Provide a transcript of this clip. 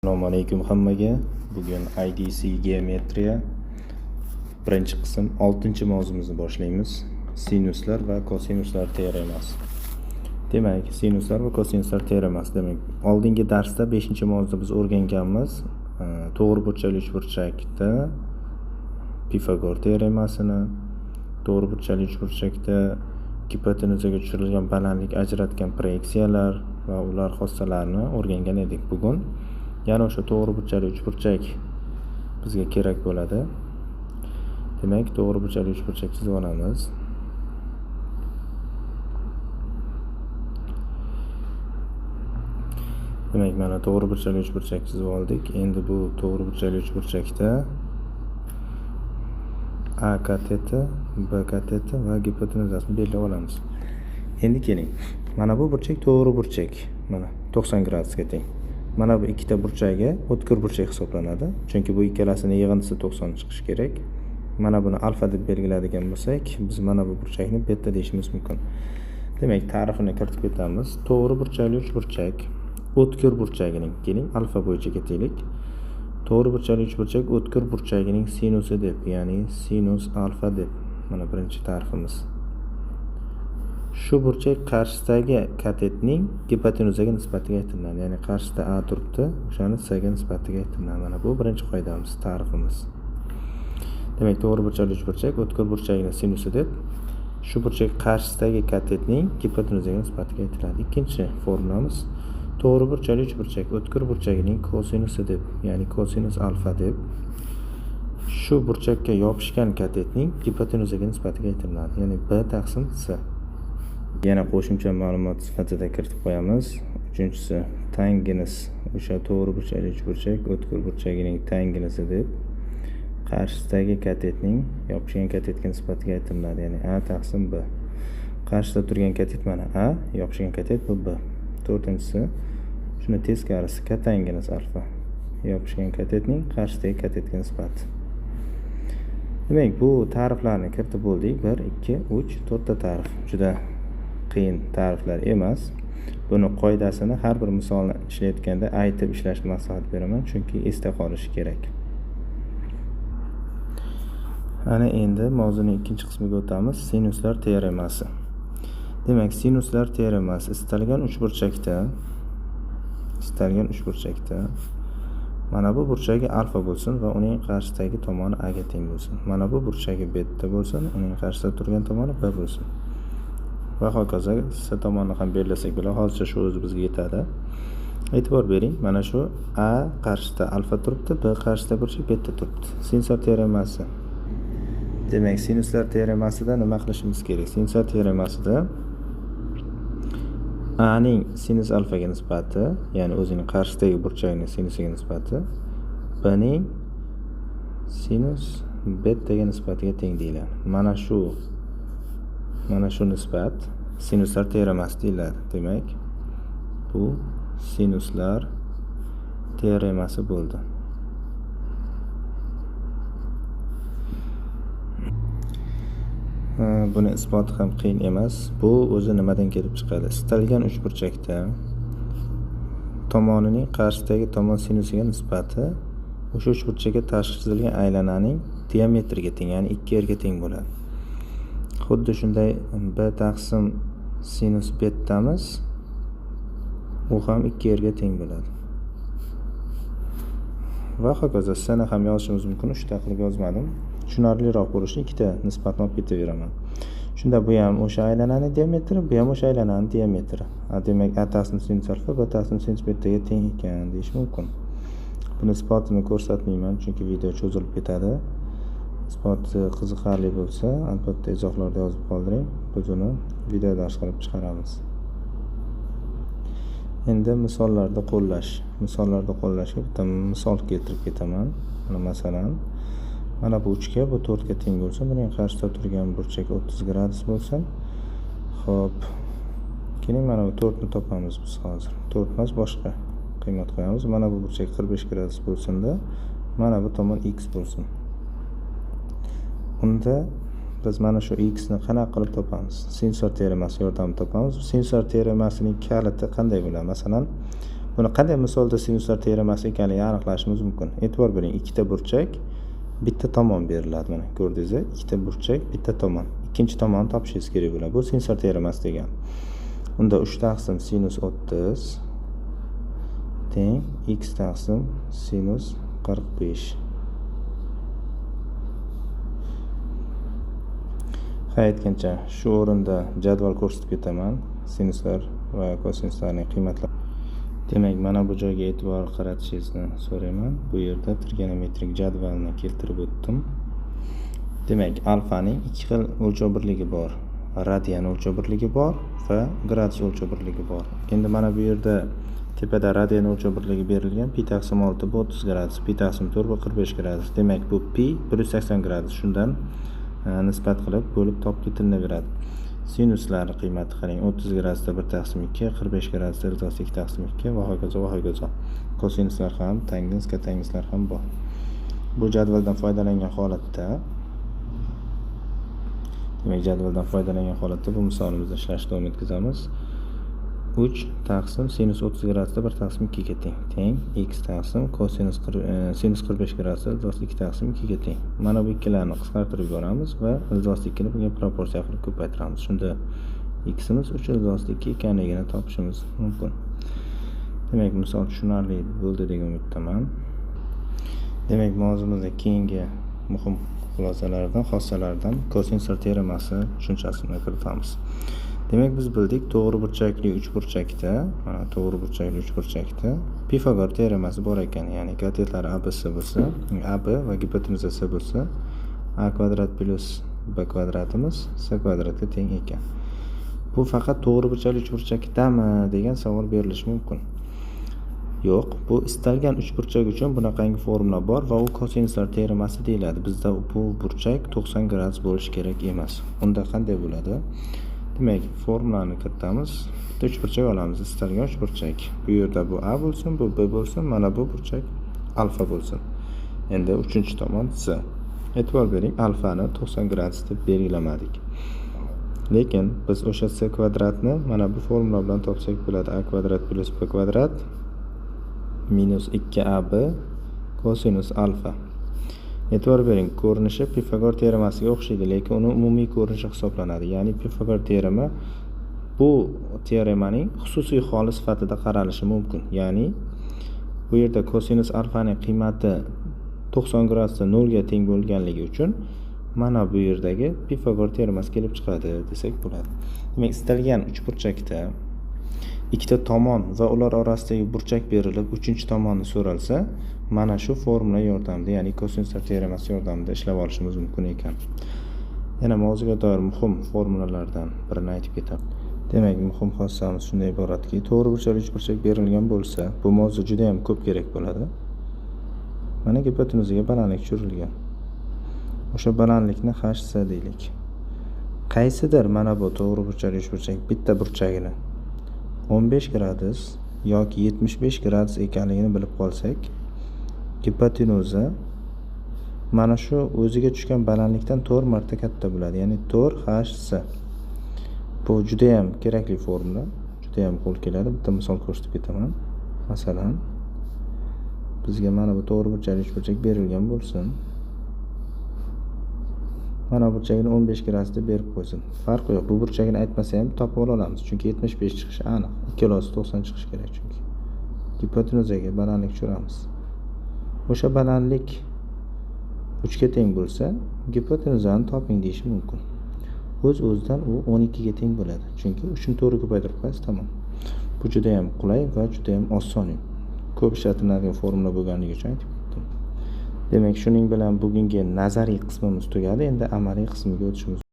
Assalomu alaykum hammaga. Bugun IDC geometriya birinchi qism 6-mavzumizni boshlaymiz. Sinuslar va kosinuslar teoremasi. Demak, sinuslar va kosinuslar teoremasi demak, oldingi darsda 5-mavzuda biz o'rganganmiz. To'g'ri burchakli uchburchakda Pifagor teoremasini, to'g'ri burchakli uchburchakda gipotenuzaga tushirilgan balandlik ajratgan proyeksiyalar va ular xossalarini o'rgangan edik. Bugun yana o'sha to'g'ri burchakli uchburchak bizga kerak bo'ladi. Demak, to'g'ri burchakli uchburchak chizib olamiz. Demak, mana to'g'ri burchakli uchburchak chizib oldik. Endi bu to'g'ri burchakli uchburchakda A kateti, B kateti va gipotenuzasini belgilab olamiz. Endi keling. Mana bu burchak to'g'ri burchak. Mana 90 gradusga teng. Mana bu ikkita burchagi o'tkir burchak hisoblanadi. Chunki bu ikkalasining yig'indisi 90 chiqishi kerak. Mana buni alfa deb belgiladigan bo'lsak, biz mana bu burchakni beta deyishimiz mumkin. Demak, ta'rifini kiritib ketamiz. To'g'ri burchakli uchburchak o'tkir burchagining, keling alfa bo'yicha ketaylik. To'g'ri burchakli uchburchak o'tkir burchagining sinusi deb, ya'ni sinus alfa deb. Mana birinchi ta'rifimiz. Shu burchak qarshisidagi katetning gipotenuzaga nisbatiga aytiladi. Ya'ni qarshida A turibdi, o'shani C ga nisbatiga aytiladi. Mana bu birinchi qoidamiz, ta'rifimiz. Demak, to'g'ri burchakli uchburchak o'tkir burchagining sinusi deb, shu burchak qarshisidagi katetning gipotenuzaga nisbatiga aytiladi. Ikkinchi formulamiz to'g'ri burchakli uchburchak o'tkir burchagining kosinusi deb, ya'ni kosinus alfa deb, shu burchakka yopishgan katetning gipotenuzaga nisbatiga aytiladi. Ya'ni B taqsim C. Yana qo'shimcha ma'lumot sifatida kiritib qo'yamiz. Uchinchisi tangens, o'sha to'g'ri burchakli uchburchak o'tkir burchagining tangenisi deb, qarshisidagi katetning yopishgan katetga nisbatiga aytiladi. Ya'ni A taqsim B. Qarshida turgan katet mana A, yopishgan katet bu B. To'rtinchisi shuni teskarisi katangens alfa, yopishgan katetning qarshisidagi katetga nisbati. Demak, bu ta'riflarni kiritib bo'ldik. 1, 2, 3, 4 ta ta'rif. Juda qiyin ta'riflar emas. Buni qoidasini har bir misolni ishlayotganda aytib ishlashni maslahat beraman, chunki esda qolishi kerak. Ana endi mavzuning ikkinchi qismiga o'tamiz. Sinuslar teoremasi. Demak, sinuslar teoremasi istalgan uchburchakda mana bu burchagi alfa bo'lsin va uning qarshisidagi tomoni A ga teng bo'lsin. Mana bu burchagi beta bo'lsin, uning qarshisida turgan tomoni B bo'lsin. Va hokazo C tomonni ham belgilasak bo'ladi. Hozircha shu o'zi bizga yetadi. E'tibor bering, mana shu A qarshisida alfa turibdi, B qarshisida burchak beta turibdi. Sinuslar teoremasi. Demak, sinuslar teoremasida nima qilishimiz kerak? Sinuslar teoremasida A ning sinus alfaga nisbati, ya'ni o'zining qarshisidagi burchagining sinusiga nisbati B ning sinus betaga nisbatiga teng deyiladi. Mana shu nisbat sinuslar teoremasi deyiladi. Demak, bu sinuslar teoremasi bo'ldi. Buni isboti ham qiyin emas. Bu o'zi nimadan kelib chiqadi? Istalgan uchburchakda tomonining qarshisidagi tomon sinusiga nisbati o'sha uchburchakka tashqi chizilgan aylananing diametriga teng, ya'ni 2r ga teng bo'ladi. Xuddi shunday B taqsim sinus betamiz, u ham 2r ga teng bo'ladi. Va hokazo S'ni ham yozishimiz mumkin. 3 ta qilib yozmadim. Tushunarliroq bo'lishi ikkita nisbatni olib ketaveraman. Shunda bu ham o'sha aylananing diametri, bu ham o'sha aylananing diametri. Demak, A taqsim sinus alfa, B taqsim sinus betaga teng ekan deyish mumkin. Buni isbotini ko'rsatmayman, chunki video cho'zilib ketadi. Isboti qiziqarli bo'lsa, albatta izohlarda yozib qoldiring. Biz uni video dars qilib chiqaramiz. Endi misollarda qo'llashga bitta misol keltirib ketaman. Mana masalan, mana bu 3 ga, bu 4 ga teng bo'lsa, buning qarshisida turgan burchak 30 gradus bo'lsin. Xo'p. Keling, mana bu 4 ni topamiz biz hozir. 4 emas, boshqa qiymat qo'yamiz. Mana bu burchak 45 gradus bo'lsin-da, mana bu tomon x bo'lsin. Unda biz mana shu x ni qanaqa qilib topamiz? Sinuslar teoremasi yordamida topamiz. Sinuslar teoremasining kaliti qanday bo'ladi? Masalan, Buni qanday misolda sinuslar teoremasi ekanligini aniqlashimiz mumkin. E'tibor bering, ikkita burchak, bitta tomon beriladi. Mana ko'rdingiz, ikkita burchak, bitta tomon. Ikkinchi tomonni topishingiz kerak bo'ladi. Bu sinuslar teoremasi degan. Unda 3 taqsim sinus 30 teng x taqsim sinus 45. Aytgancha shu o'rinda jadval ko'rsatib ketaman. Sinuslar va kosinuslarning qiymatlari. Demak, mana bu joyga e'tibor qaratishingizni so'rayman. Bu yerda trigonometrik jadvalni keltirib o'tdim. Demak, alfaning ikki xil o'lchov birligi bor. Radian o'lchov birligi bor va gradus o'lchov birligi bor. Endi mana bu yerda tepada radian o'lchov birligi berilgan. Pi taqsim 6 bu 30 gradus, pi taqsim 4 bu 45 gradus. Demak, bu pi 180 gradus. Shundan nisbat qilib bo'lib topib ketilaveradi. Sinuslar qiymati qarang, 30 gradusda 1 taqsim 2, 45 gradusda 2 taqsim 2 va hokazo va hokazo. Kosinuslar ham, tangenslar ham bor. Bu jadvaldan foydalangan holatda, demak, jadvaldan foydalangan holatda bu misolimizda ishlashni davom etkazamiz. 3 taqsim sinus 30 gradusda 1 taqsim 2 ga teng x taqsim kosinus sinus 45 gradusda 2 taqsim 2 ga teng. Mana bu ikkilarni qisqartirib yuboramiz va 2 ni bunga proporsiya qilib ko'paytiramiz. Shunda x imiz 3 ekanligini topishimiz mumkin. Demak, misol tushunarli bo'ldi degan umiddaman. Demak, mavzumizda keyingi muhim xulosalardan, xossalardan kosinuslar teoremasi tushunchasini kiritamiz. Demak, biz bildik, to'g'ri burchakli uchburchakda, to'g'ri burchakli uchburchakda Pifagor teoremasi bor ekan. Ya'ni katetlari ABC bo'lsa, AB va gipotenuzasi bo'lsa, a kvadrat plus b kvadratimiz c kvadratga teng ekan. Bu faqat to'g'ri burchakli uchburchakdami degan savol berilishi mumkin. Yo'q, bu istalgan uchburchak uchun bunaqangi formula bor va u kosinuslar teoremasi deyiladi. Bizda bu burchak 90 gradus bo'lishi kerak emas. Unda qanday bo'ladi? Demak, formulani kiritamiz. Bitta uchburchak olamiz, istalgan uchburchak. Bu yerda bu a bo'lsin, bu b bo'lsin, mana bu burchak alfa bo'lsin. Endi 3-tomon c. E'tibor bering, alfani 90 gradus deb belgilamadik. Lekin biz o'sha c kvadratni mana bu formula bilan topsak bo'ladi. A kvadrat plus b kvadrat minus 2ab kosinus alfa. E'tibor bering, ko'rinishi Pifagor teoremasiga o'xshaydi, lekin uni umumiy ko'rinishi hisoblanadi. Ya'ni Pifagor teorema bu teoremaning xususiy holi sifatida qaralishi mumkin. Ya'ni bu yerda kosinus alfaning qiymati 90 gradusda 0 ga teng bo'lganligi uchun mana bu yerdagi Pifagor teoremasi kelib chiqadi desak bo'ladi. Demak, istalgan uchburchakda ikkita tomon va ular orasidagi burchak berilib, 3-tomonni so'ralsa, mana shu formula yordamida, ya'ni kosinuslar teoremasi yordamida ishlab olishimiz mumkin ekan. Yana mavzuga doir muhim formulalardan birini aytib ketaman. Demak, muhim xossamiz shunday iboratki, to'g'ri burchakli uchburchak berilgan bo'lsa, bu mavzu juda ham ko'p kerak bo'ladi. Mana gipotenuzaga balandlik tushirilgan. O'sha balandlikni hc deylik. Qaysidir mana bu to'g'ri burchakli uchburchak bitta burchagini 15 gradus yoki 75 gradus ekanligini bilib qolsak, gipotenuza mana shu o'ziga tushgan balandlikdan 4 marta katta bo'ladi, ya'ni 4hc. Bu juda ham kerakli formula, juda ham qo'l keladi. Bitta misol ko'rsatib ketaman. Masalan, bizga mana bu to'g'ri burchakli uchburchak berilgan bo'lsin. Mana burchagini 15 gradus deb berib qo'ysin. Farqi yo'q. Bu burchagini aytmasa ham topib olamiz, chunki 75 chiqishi aniq. Ikkalasi 90 chiqishi kerak chunki. Gipotenuzaga balandlik tushiramiz. O'sha balandlik 3 ga teng bo'lsa, gipotenuzani toping deyish mumkin. O'z-o'zidan u 12 ga teng bo'ladi. Chunki 3 ni 4 ga ko'paytirib qo'yasiz, tamom. Bu juda ham qulay va juda ham oson. Ko'p ishlatiladigan formula bo'lganligi uchun aytib ketdim. Demak, shuning bilan bugungi nazariy qismimiz tugadi. Endi amaliy qismiga o'tishimiz